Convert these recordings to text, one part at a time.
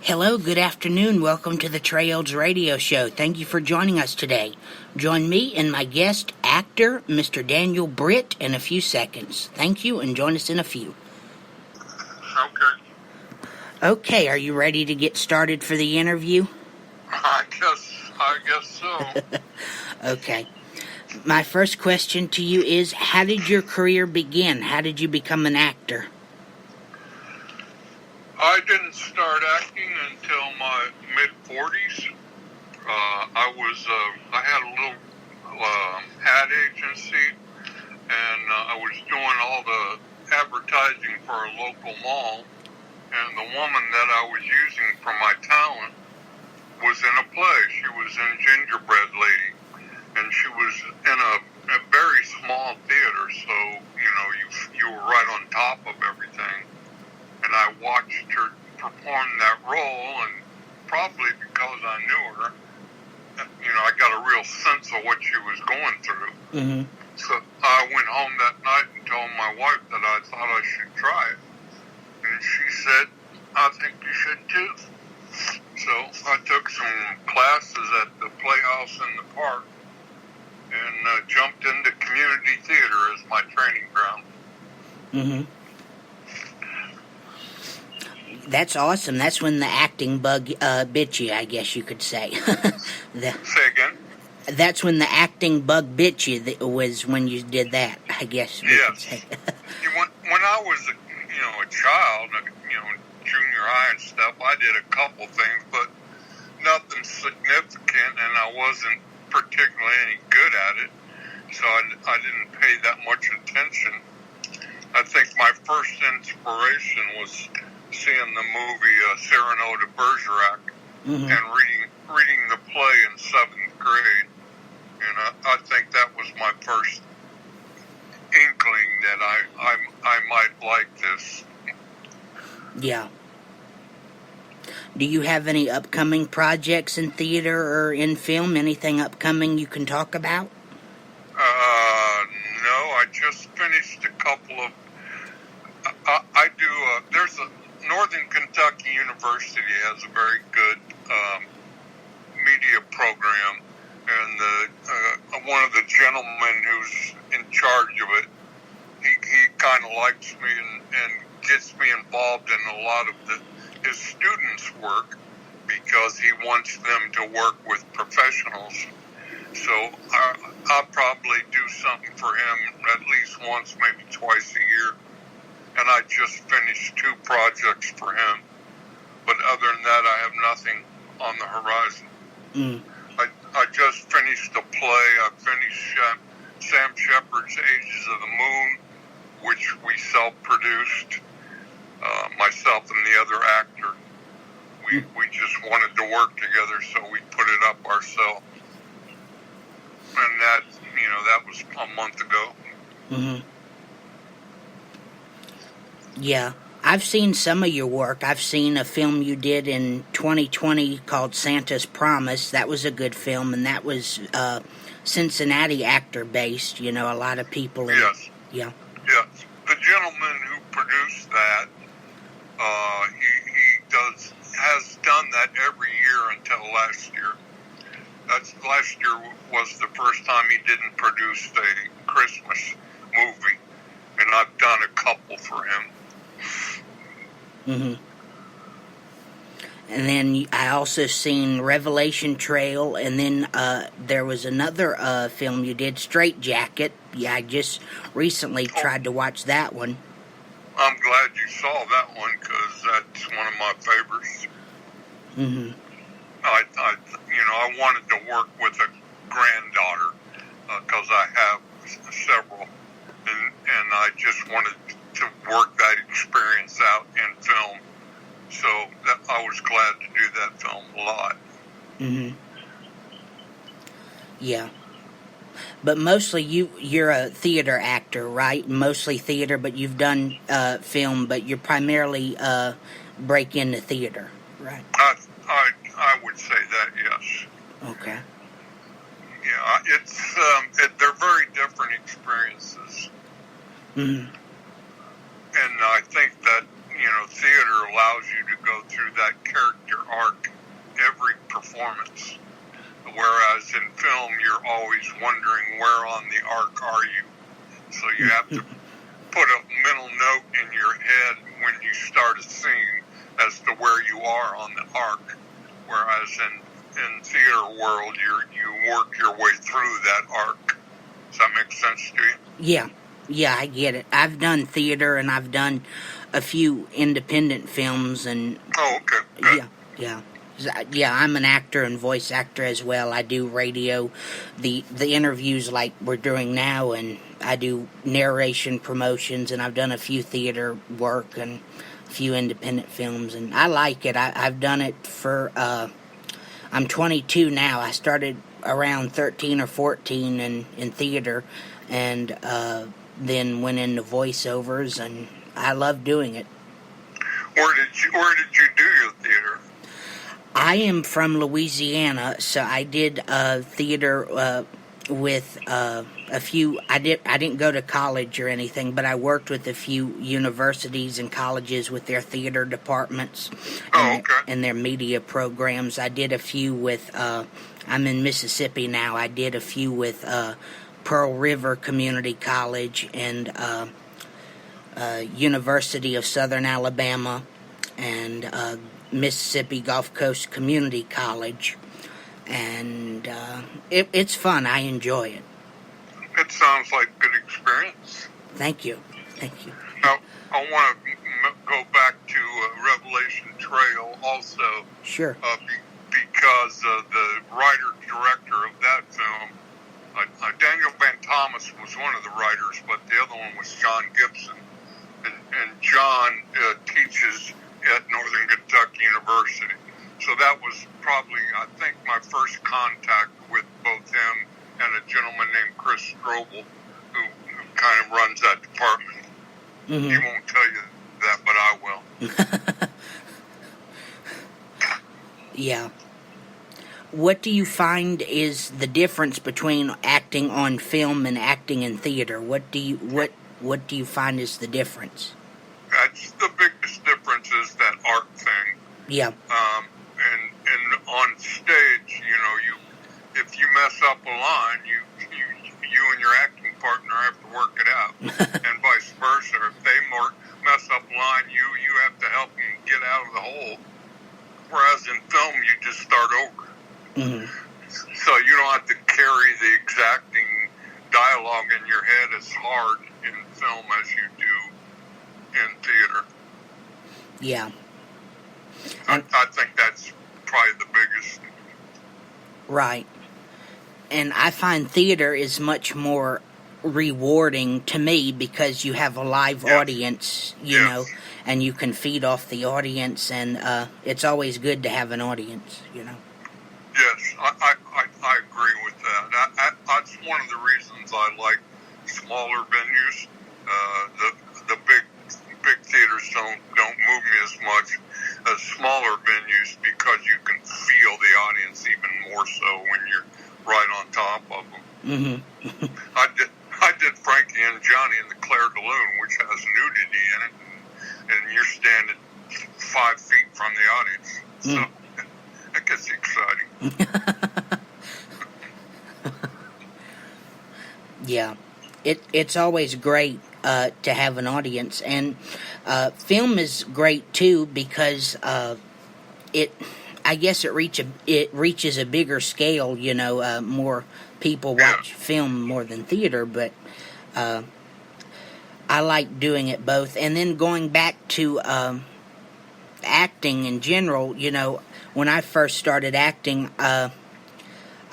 Hello, good afternoon. Welcome to the Trails Radio Show. Thank you for joining us today. Join me and my guest, actor Mr. Daniel Britt, in a few seconds. Thank you, and join us in a few. Okay, are you ready to get started for the interview? I guess so. Okay. My first question to you is, how did your career begin? How did you become an actor? I didn't start acting until my mid-40s. I had a little ad agency, and I was doing all the advertising for a local mall, and the woman that I was using for my talent was in a play. She was in Gingerbread Lady, and she was in a very small theater, so, you were right on top of everything. And I watched her perform that role, and probably because I knew her, I got a real sense of what she was going through. Mm-hmm. So I went home that night and told my wife that I thought I should try it. And she said, I think you should too. So I took some classes at the Playhouse in the park and jumped into community theater as my training ground. Mm-hmm. That's awesome. That's when the acting bug bit you, I guess you could say. Say again? That's when the acting bug bit you. That was when you did that, I guess. Yes. When I was a child, junior high and stuff, I did a couple things, but nothing significant, and I wasn't particularly any good at it, so I didn't pay that much attention. I think my first inspiration was seeing the movie Cyrano de Bergerac, mm-hmm. and reading the play in 7th grade. And I think that was my first inkling that I might like this. Yeah. Do you have any upcoming projects in theater or in film? Anything upcoming you can talk about? No, I just finished a couple of... there's a Northern Kentucky University has a very good media program, and one of the gentlemen who's in charge of it, he kind of likes me and gets me involved in a lot of his students' work because he wants them to work with professionals. So I'll probably do something for him at least once, maybe twice a year. And I just finished 2 projects for him. But other than that, I have nothing on the horizon. Mm. I just finished a play. I finished Sam Shepard's Ages of the Moon, which we self-produced, myself and the other actor. We just wanted to work together, so we put it up ourselves. And that was a month ago. Mm-hmm. Yeah, I've seen some of your work. I've seen a film you did in 2020 called Santa's Promise. That was a good film, and that was Cincinnati actor-based. A lot of people... Yes. Yeah. Yes. The gentleman who produced that, he has done that every year until last year. Last year was the first time he didn't produce a Christmas movie, and I've done a couple for him. Mm-hmm. And then I also seen Revelation Trail, and then there was another film you did, Straight Jacket. Yeah, I just recently tried to watch that one. I'm glad you saw that one, because that's one of my favorites. Mm-hmm. I wanted to work with a granddaughter, because I have several, and I just wanted to work that experience out in film. So I was glad to do that film a lot. Mm-hmm. Yeah. But mostly you're a theater actor, right? Mostly theater, but you've done film, but you're primarily break into theater, right? I would say that, yes. Okay. Yeah, they're very different experiences. Mm-hmm. And I think that theater allows you to go through that character arc every performance. Whereas in film, you're always wondering where on the arc are you. So you have to put a mental note in your head when you start a scene as to where you are on the arc. Whereas in theater world, you work your way through that arc. Does that make sense to you? Yeah, I get it. I've done theater and I've done a few independent films and... Oh, okay. Good. Yeah. Yeah, I'm an actor and voice actor as well. I do radio, the interviews like we're doing now, and I do narration promotions, and I've done a few theater work and a few independent films, and I like it. I've done it for, I'm 22 now. I started around 13 or 14 in theater, and then went into voiceovers, and I love doing it. Where did you do your theater? I am from Louisiana, so I did theater with a few. I didn't go to college or anything, but I worked with a few universities and colleges with their theater departments and their media programs. I did a few with. I'm in Mississippi now. I did a few with Pearl River Community College and University of Southern Alabama and Mississippi Gulf Coast Community College, and it's fun. I enjoy it. It sounds like a good experience. Thank you. Now, I want to go back to Revelation Trail also. Sure. Because the writer-director of that film, Daniel Van Thomas was one of the writers, but the other one was John Gibson. And John teaches at Northern Kentucky University. So that was probably, I think, my first contact with both him and a gentleman named Chris Strobel, who kind of runs that department. Mm-hmm. He won't tell you that, but I will. Yeah. What do you find is the difference between acting on film and acting in theater? What do you find is the difference? That's the biggest difference is that art thing. Yeah. And on stage, if you mess up a line, you and your acting partner have to work it out, and vice versa. If they mess up a line, you have to help them get out of the hole. Whereas in film, you just start over. Mm-hmm. So you don't have to carry the exacting dialogue in your head as hard in film as you do in theater. Yeah. I think that's probably the biggest. Right. And I find theater is much more rewarding to me because you have a live audience, you know, and you can feed off the audience, and it's always good to have an audience, Yes, I agree with that. That's one of the reasons I like smaller venues. The big theaters don't move me as much as smaller venues because you can feel the audience even more so when you're right on top of them. Mm-hmm. I did Frankie and Johnny in the Claire de Lune, which has nudity in it, and you're standing 5 feet from the audience. So that gets exciting. Yeah. It's always great to have an audience, and film is great too because I guess it reaches a bigger scale. More people watch film more than theater, but I like doing it both. And then going back to acting in general, when I first started acting,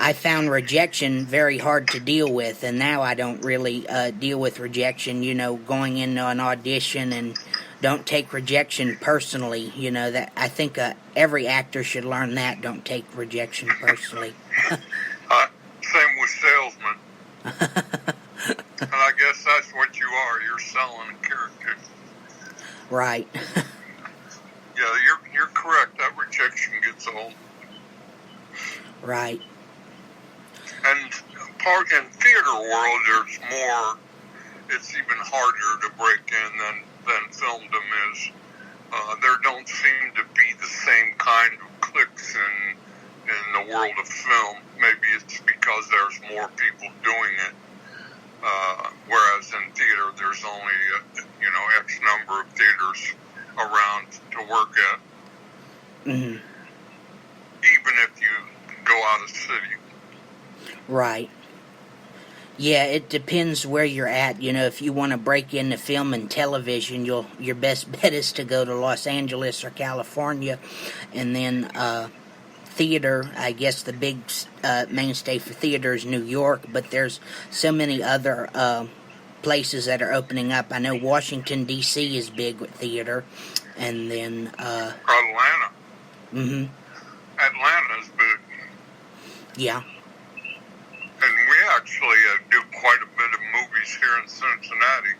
I found rejection very hard to deal with, and now I don't really deal with rejection, going into an audition, and don't take rejection personally, that I think every actor should learn that, don't take rejection personally. Same with salesmen. And I guess that's what you are, you're selling a character. Right. Yeah, you're correct, that rejection gets old. Right. And in theater world, there's more. It's even harder to break in than filmdom is. there don't seem to be the same kind of clicks in the world of film. Maybe it's because there's more people doing it, whereas in theater there's only X number of theaters around to work at. Mm-hmm. Even if you go out of city. Right. Yeah, it depends where you're at. If you want to break into film and television, your best bet is to go to Los Angeles or California, and then theater. I guess the big mainstay for theater is New York, but there's so many other places that are opening up. I know Washington D.C. is big with theater, and then Atlanta. Mm-hmm. Atlanta's big. Yeah. And we actually do quite a bit of movies here in Cincinnati.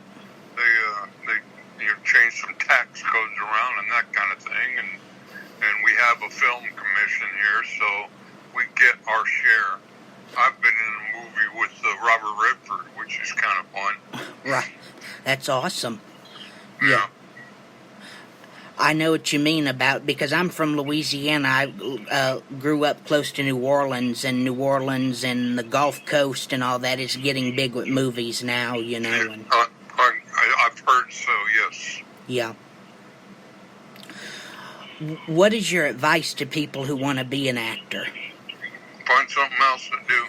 They change some tax codes around and that kind of thing, and we have a film commission here, so we get our share. I've been in a movie with Robert Redford, which is kind of fun. Right. That's awesome. Yeah. I know what you mean because I'm from Louisiana. I grew up close to New Orleans, and the Gulf Coast and all that is getting big with movies now, And, I've heard so, yes. Yeah. What is your advice to people who want to be an actor? Find something else to do.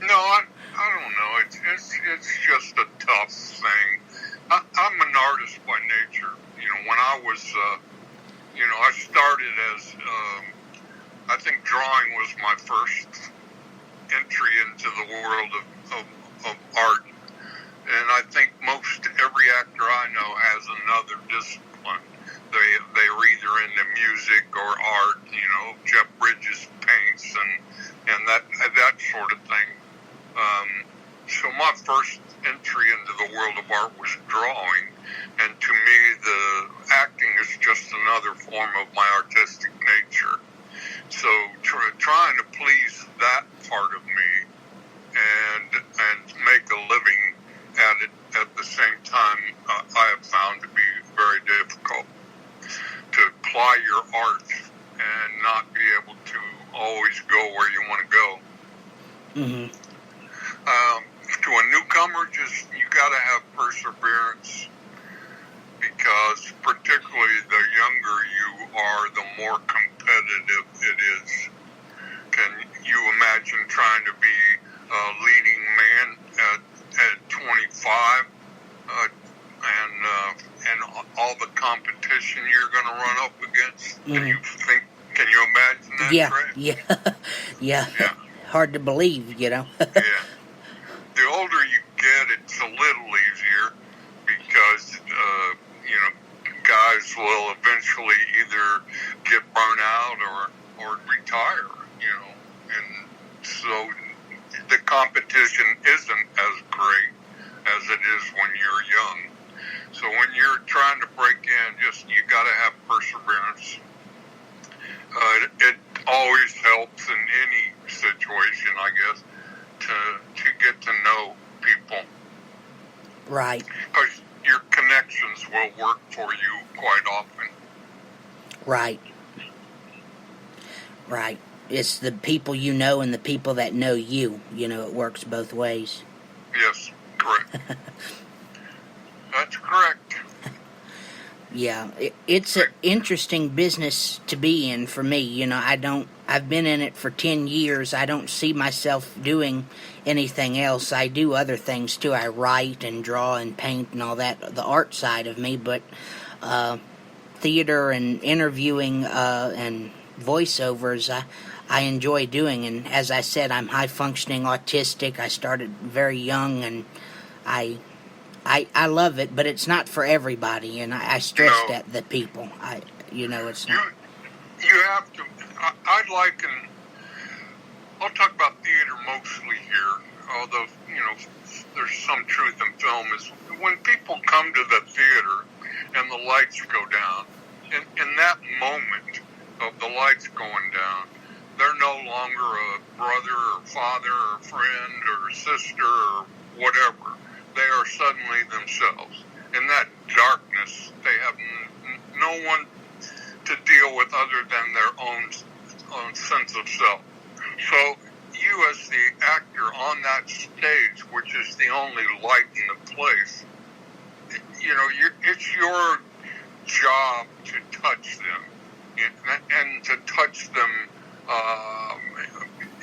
No, I don't know. It's just a tough thing. I'm an artist by nature. When I was, I started as, I think drawing was my first entry into the world of art. And I think most every actor I know has another discipline. They're either into music or art. Jeff Bridges paints and that sort of thing. So my first entry into the world of art was drawing, and to me the acting is just another form of my artistic nature. So trying to please that part of me and make a living at it at the same time, I have found to be very difficult. To apply your art and not be able to always go where you want to go. Mm-hmm. To a newcomer, you got to have perseverance, because particularly the younger you are, the more competitive it is. Can you imagine trying to be a leading man at 25 and all the competition you're going to run up against? Mm-hmm. Can you imagine that? Yeah, yeah. Hard to believe, Yeah. The older you get, it's a little easier because, guys will eventually either get burnt out or retire, and so the competition isn't as great as it is when you're young. So when you're trying to break in, you got to have perseverance. It always helps in any situation, I guess, to get to know people. Right. Because your connections will work for you quite often. Right. Right. It's the people you know and the people that know you. It works both ways. Yes, correct. That's correct. Yeah, it's an interesting business to be in for me. I've been in it for 10 years. I don't see myself doing anything else. I do other things too. I write and draw and paint and all that, the art side of me, but theater and interviewing and voiceovers, I enjoy doing. And as I said, I'm high-functioning autistic. I started very young, and I love it, but it's not for everybody, and I stress that the people. It's not. You have to. I'll talk about theater mostly here, although there's some truth in film. Is when people come to the theater and the lights go down, in that moment of the lights going down, they're no longer a brother or father or friend or sister or whatever. They are suddenly themselves. And that darkness. They have no one to deal with other than their own sense of self. So you as the actor on that stage, which is the only light in the place, it's your job to touch them and to touch them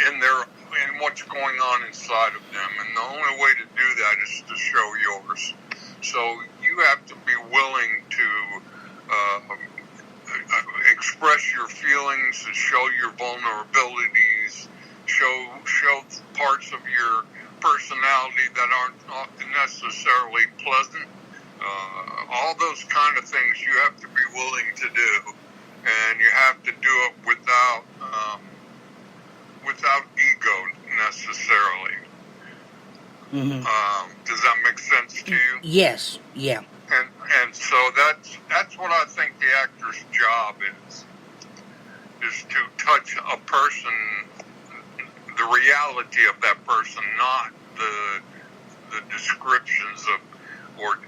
in what's going on inside of them. And the only way to do that is to show yours. So you have to be willing to express your feelings, show your vulnerabilities, show parts of your personality that aren't necessarily pleasant. All those kind of things you have to be willing to do, and you have to do it without ego necessarily. Mm-hmm. Does that make sense to you? Yes. Yeah. And so that's what I think the actor's job is to touch a person, the reality of that person, not the descriptions of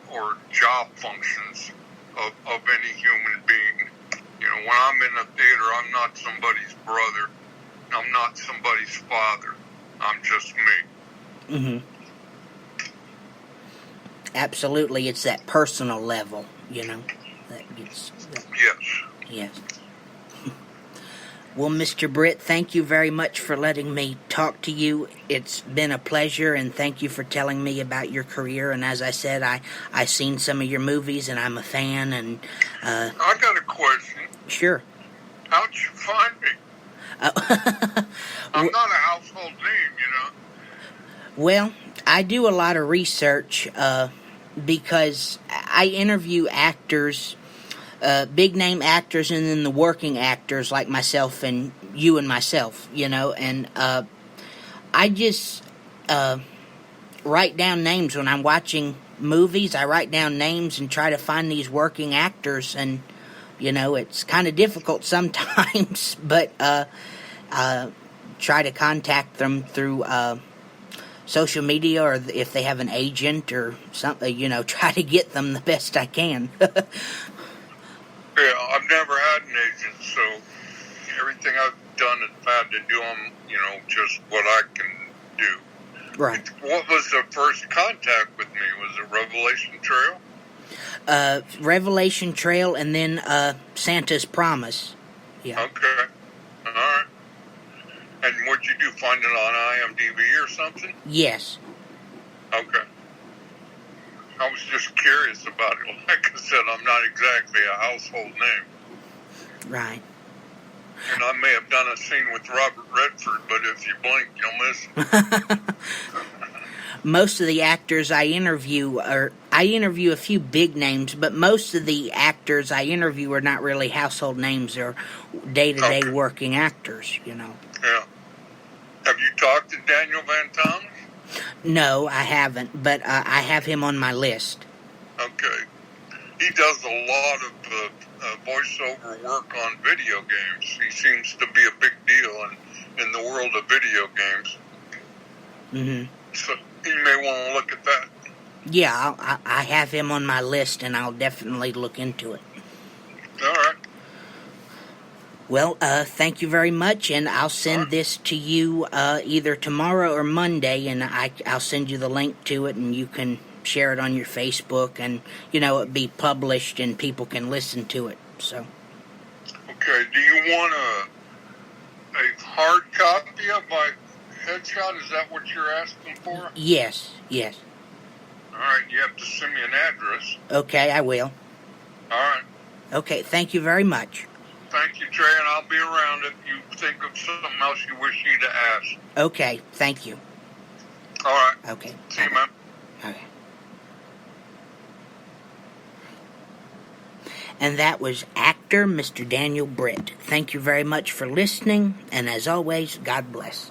or job functions of any human being. When I'm in a theater, I'm not somebody's brother. I'm not somebody's father. I'm just me. Mm-hmm. Absolutely, it's that personal level, that gets... Yes. Well, Mr. Britt, thank you very much for letting me talk to you. It's been a pleasure, and thank you for telling me about your career. And as I said, I seen some of your movies, and I'm a fan. And I got a question. Sure. How'd you find me? I'm not a household name, Well, I do a lot of research because I interview actors, big-name actors, and then the working actors like myself and you and myself, and I just write down names when I'm watching movies. I write down names and try to find these working actors, and, it's kind of difficult sometimes, but try to contact them through social media, or if they have an agent or something, try to get them the best I can. Yeah, I've never had an agent, so everything I've done has had to do on, just what I can do. Right. What was the first contact with me? Was it Revelation Trail? Revelation Trail, and then Santa's Promise. Yeah. Okay. All right. And what'd you do, find it on IMDb or something? Yes. Okay. I was just curious about it. Like I said, I'm not exactly a household name. Right. And I may have done a scene with Robert Redford, but if you blink, you'll miss it. Most of the actors I interview a few big names, but most of the actors I interview are not really household names. They're day-to-day working actors, Yeah. Have you talked to Daniel Van Thomas? No, I haven't, but I have him on my list. Okay. He does a lot of voiceover work on video games. He seems to be a big deal in the world of video games. Mm-hmm. So you may want to look at that. Yeah, I have him on my list, and I'll definitely look into it. All right. Well, thank you very much, and I'll send this to you either tomorrow or Monday, and I'll send you the link to it, and you can share it on your Facebook, and, it'll be published, and people can listen to it, so. Okay, do you want a hard copy of my headshot? Is that what you're asking for? Yes. All right, you have to send me an address. Okay, I will. All right. Okay, thank you very much. Thank you, Trey, and I'll be around if you think of something else you wish me to ask. Okay, thank you. All right. Okay. See you, man. Okay. And that was actor Mr. Daniel Britt. Thank you very much for listening, and as always, God bless.